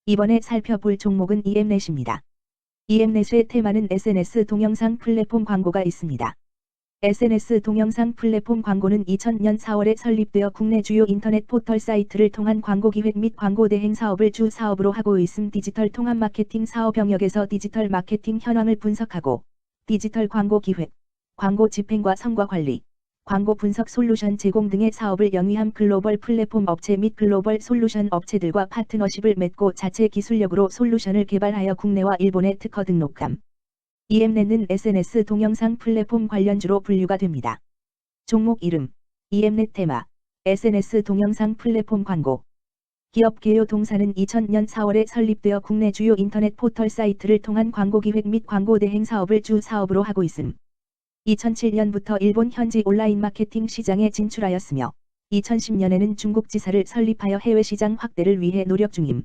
이번에 살펴볼 종목은 EM넷입니다. EM넷의 테마는 SNS 동영상 플랫폼 광고가 있습니다. SNS 동영상 플랫폼 광고는 2000년 4월에 설립되어 국내 주요 인터넷 포털 사이트를 통한 광고 기획 및 광고 대행 사업을 주 사업으로 하고 있음. 디지털 통합 마케팅 사업 영역에서 디지털 마케팅 현황을 분석하고 디지털 광고 기획, 광고 집행과 성과 관리, 광고 분석 솔루션 제공 등의 사업을 영위함. 글로벌 플랫폼 업체 및 글로벌 솔루션 업체들과 파트너십을 맺고 자체 기술력으로 솔루션을 개발하여 국내와 일본에 특허 등록함. EM넷은 SNS 동영상 플랫폼 관련주로 분류가 됩니다. 종목 이름, EM넷 테마, SNS 동영상 플랫폼 광고. 기업 개요 동사는 2000년 4월에 설립되어 국내 주요 인터넷 포털 사이트를 통한 광고 기획 및 광고 대행 사업을 주 사업으로 하고 있음. 2007년부터 일본 현지 온라인 마케팅 시장에 진출하였으며 2010년에는 중국 지사를 설립하여 해외 시장 확대를 위해 노력 중임.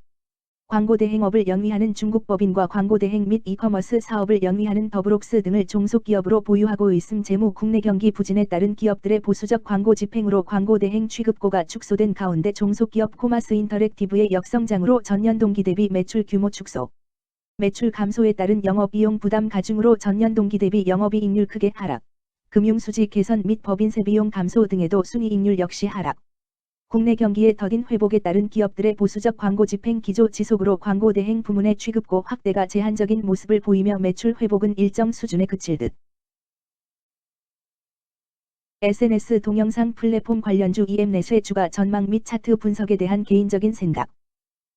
광고 대행업을 영위하는 중국 법인과 광고 대행 및 이커머스 사업을 영위하는 더브록스 등을 종속 기업으로 보유하고 있음. 재무 국내 경기 부진에 따른 기업들의 보수적 광고 집행으로 광고 대행 취급고가 축소된 가운데 종속 기업 코마스 인터랙티브의 역성장으로 전년 동기 대비 매출 규모 축소, 매출 감소에 따른 영업비용 부담 가중으로 전년 동기 대비 영업이익률 크게 하락, 금융수지 개선 및 법인세 비용 감소 등에도 순이익률 역시 하락. 국내 경기의 더딘 회복에 따른 기업들의 보수적 광고 집행 기조 지속으로 광고 대행 부문의 취급고 확대가 제한적인 모습을 보이며 매출 회복은 일정 수준에 그칠 듯. SNS 동영상 플랫폼 관련주 EM넷의 주가 전망 및 차트 분석에 대한 개인적인 생각.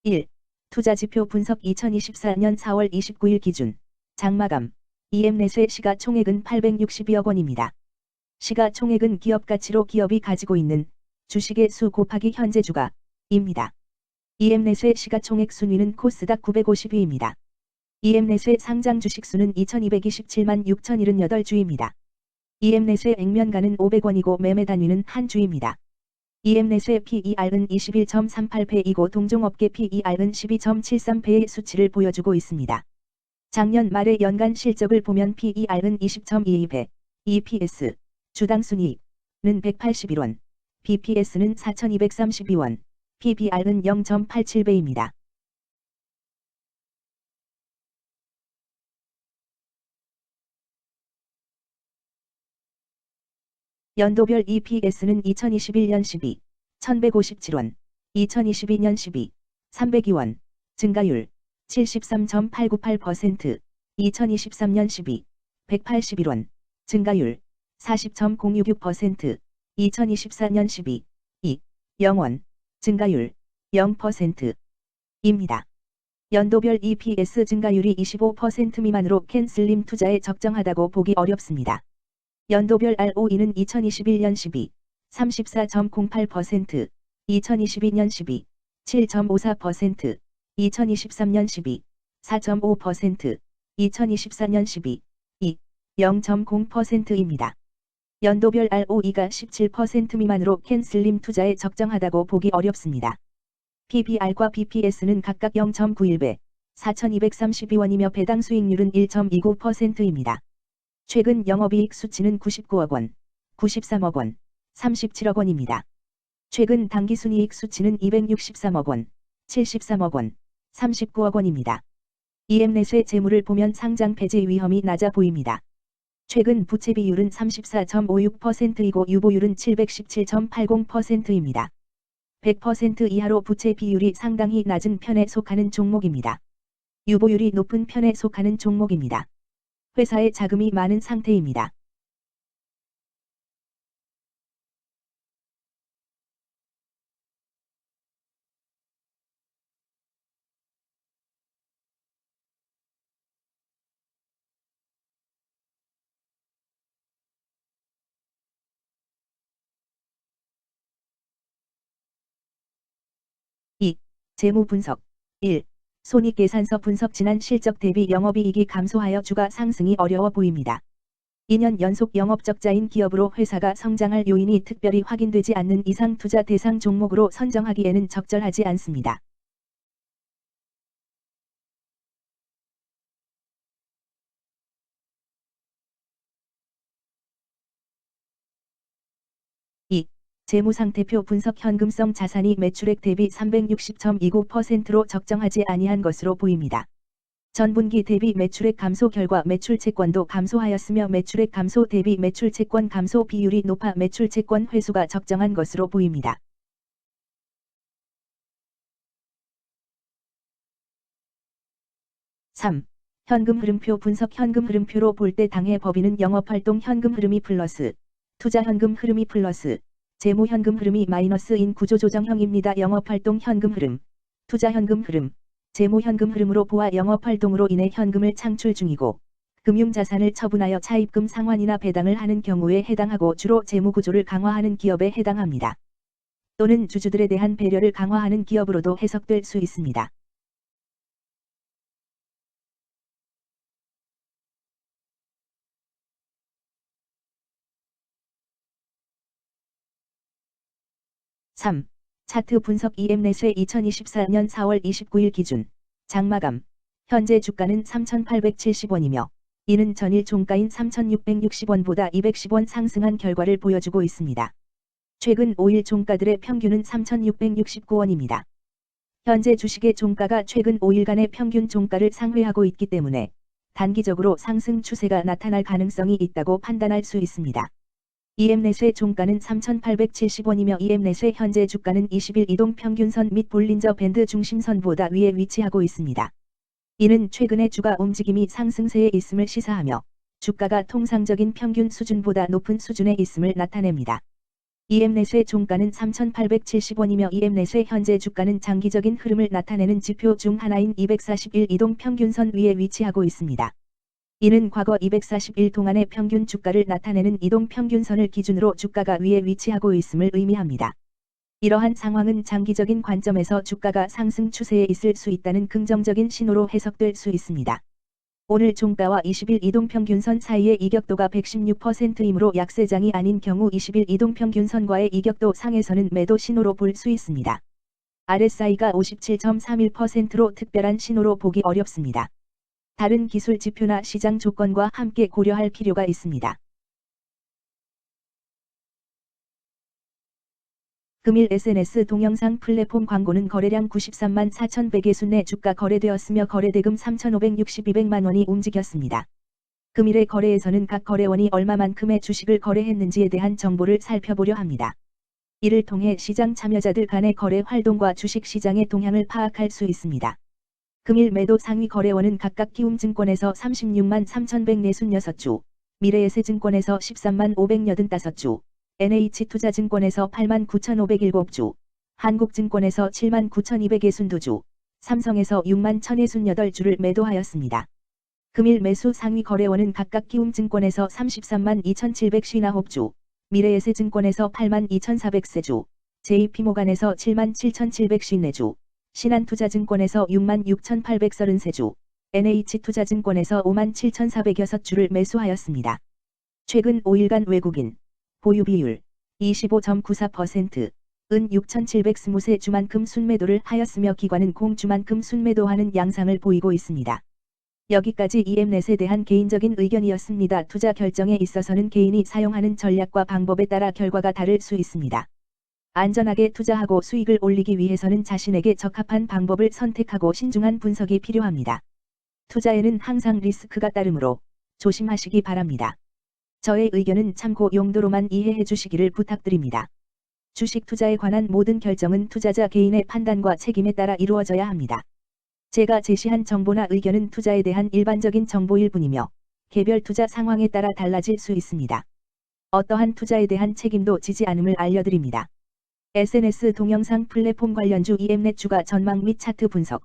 1. 투자지표 분석 2024년 4월 29일 기준 장마감 EM넷의 시가총액은 862억 원입니다. 시가총액은 기업가치로 기업이 가지고 있는 주식의 수 곱하기 현재 주가입니다. EM넷의 시가총액 순위는 코스닥 950위입니다. EM넷의 상장 주식수는 2227만 6078주입니다. EM넷의 액면가는 500원이고 매매 단위는 한 주입니다. EM넷의 PER은 21.38배이고 동종업계 PER은 12.73배의 수치를 보여주고 있습니다. 작년 말의 연간 실적을 보면 PER은 20.22배, EPS, 주당 순이익은 181원, BPS는 4232원, PBR은 0.87배입니다. 연도별 EPS는 2021년 12, 1157원, 2022년 12, 302원, 증가율 73.898%, 2023년 12, 181원, 증가율 40.066%, 2024년 12, 2, 0원, 증가율 0%입니다. 연도별 EPS 증가율이 25% 미만으로 캔슬림 투자에 적정하다고 보기 어렵습니다. 연도별 ROE는 2021년 12, 34.08%, 2022년 12, 7.54%, 2023년 12, 4.5%, 2024년 12, 2, 0.0%입니다. 연도별 ROE가 17% 미만으로 캔슬림 투자에 적정하다고 보기 어렵습니다. PBR과 BPS는 각각 0.91배, 4,232원이며 배당 수익률은 1.29%입니다. 최근 영업이익 수치는 99억 원, 93억 원, 37억 원입니다. 최근 당기순이익 수치는 263억 원, 73억 원, 39억 원입니다. EM넷의 재물을 보면 상장 폐지 위험이 낮아 보입니다. 최근 부채 비율은 34.56%이고 유보율은 717.80%입니다. 100% 이하로 부채 비율이 상당히 낮은 편에 속하는 종목입니다. 유보율이 높은 편에 속하는 종목입니다. 회사에 자금이 많은 상태입니다. 재무 분석 1. 손익계산서 분석 지난 실적 대비 영업이익이 감소하여 주가 상승이 어려워 보입니다. 2년 연속 영업적자인 기업으로 회사가 성장할 요인이 특별히 확인되지 않는 이상 투자 대상 종목으로 선정하기에는 적절하지 않습니다. 2. 재무상태표 분석 현금성 자산이 매출액 대비 360.29%로 적정하지 아니한 것으로 보입니다. 전분기 대비 매출액 감소 결과 매출채권도 감소하였으며 매출액 감소 대비 매출채권 감소 비율이 높아 매출채권 회수가 적정한 것으로 보입니다. 3. 현금 흐름표 분석 현금 흐름표로 볼 때 당해 법인은 영업활동 현금 흐름이 플러스, 투자 현금 흐름이 플러스, 재무 현금 흐름이 마이너스인 구조 조정형입니다. 영업활동 현금 흐름, 투자 현금 흐름, 재무 현금 흐름으로 보아 영업활동으로 인해 현금을 창출 중이고 금융자산을 처분하여 차입금 상환이나 배당을 하는 경우에 해당하고 주로 재무구조를 강화하는 기업에 해당합니다. 또는 주주들에 대한 배려를 강화하는 기업으로도 해석될 수 있습니다. (3) 차트 분석 EM넷의 2024년 4월 29일 기준 장마감 현재 주가는 3,870원이며 이는 전일 종가인 3,660원보다 210원 상승한 결과를 보여주고 있습니다. 최근 5일 종가들의 평균은 3,669원입니다. 현재 주식의 종가가 최근 5일간의 평균 종가를 상회하고 있기 때문에 단기적으로 상승 추세가 나타날 가능성이 있다고 판단할 수 있습니다. EM넷의 종가는 3,870원이며 EM넷의 현재 주가는 20일 이동평균선 및 볼린저 밴드 중심선보다 위에 위치하고 있습니다. 이는 최근의 주가 움직임이 상승세에 있음을 시사하며 주가가 통상적인 평균 수준보다 높은 수준에 있음을 나타냅니다. EM넷의 종가는 3,870원이며 EM넷의 현재 주가는 장기적인 흐름을 나타내는 지표 중 하나인 241 이동평균선 위에 위치하고 있습니다. 이는 과거 241 동안의 평균 주가를 나타내는 이동평균선을 기준으로 주가가 위에 위치하고 있음을 의미합니다. 이러한 상황은 장기적인 관점에서 주가가 상승 추세에 있을 수 있다는 긍정적인 신호로 해석될 수 있습니다. 오늘 종가와 20일 이동평균선 사이의 이격도가 116%이므로 약세장이 아닌 경우 20일 이동평균선과의 이격도 상에서는 매도 신호로 볼 수 있습니다. RSI가 57.31%로 특별한 신호로 보기 어렵습니다. 다른 기술 지표나 시장 조건과 함께 고려할 필요가 있습니다. 금일 SNS 동영상 플랫폼 광고는 거래량 93만 4,100개 내 주가 거래되었으며 거래대금 3,562백만 원이 움직였습니다. 금일의 거래에서는 각 거래원이 얼마만큼의 주식을 거래했는지에 대한 정보를 살펴보려 합니다. 이를 통해 시장 참여자들 간의 거래 활동과 주식 시장의 동향을 파악할 수 있습니다. 금일 매도 상위 거래원은 각각 키움증권에서 36만 3,146주, 미래에셋증권에서 13만 585주, NH투자증권에서 8만 9,507주, 한국증권에서 7만 9,262주, 삼성에서 6만 1,068주를 매도하였습니다. 금일 매수 상위 거래원은 각각 키움증권에서 33만 2,759주, 미래에셋증권에서 8만 2,400세주, JP모간에서 7만 7,754주, 신한투자증권에서 6만 6,833주, NH투자증권에서 5만 7,406주를 매수하였습니다. 최근 5일간 외국인 보유 비율 25.94%, 은 6,720주만큼 순매도를 하였으며 기관은 공주만큼 순매도하는 양상을 보이고 있습니다. 여기까지 EM넷에 대한 개인적인 의견이었습니다. 투자 결정에 있어서는 개인이 사용하는 전략과 방법에 따라 결과가 다를 수 있습니다. 안전하게 투자하고 수익을 올리기 위해서는 자신에게 적합한 방법을 선택하고 신중한 분석이 필요합니다. 투자에는 항상 리스크가 따르므로 조심하시기 바랍니다. 저의 의견은 참고 용도로만 이해해 주시기를 부탁드립니다. 주식 투자에 관한 모든 결정은 투자자 개인의 판단과 책임에 따라 이루어져야 합니다. 제가 제시한 정보나 의견은 투자에 대한 일반적인 정보일 뿐이며 개별 투자 상황에 따라 달라질 수 있습니다. 어떠한 투자에 대한 책임도 지지 않음을 알려드립니다. SNS 동영상 플랫폼 관련주 EM넷 주가 전망 및 차트 분석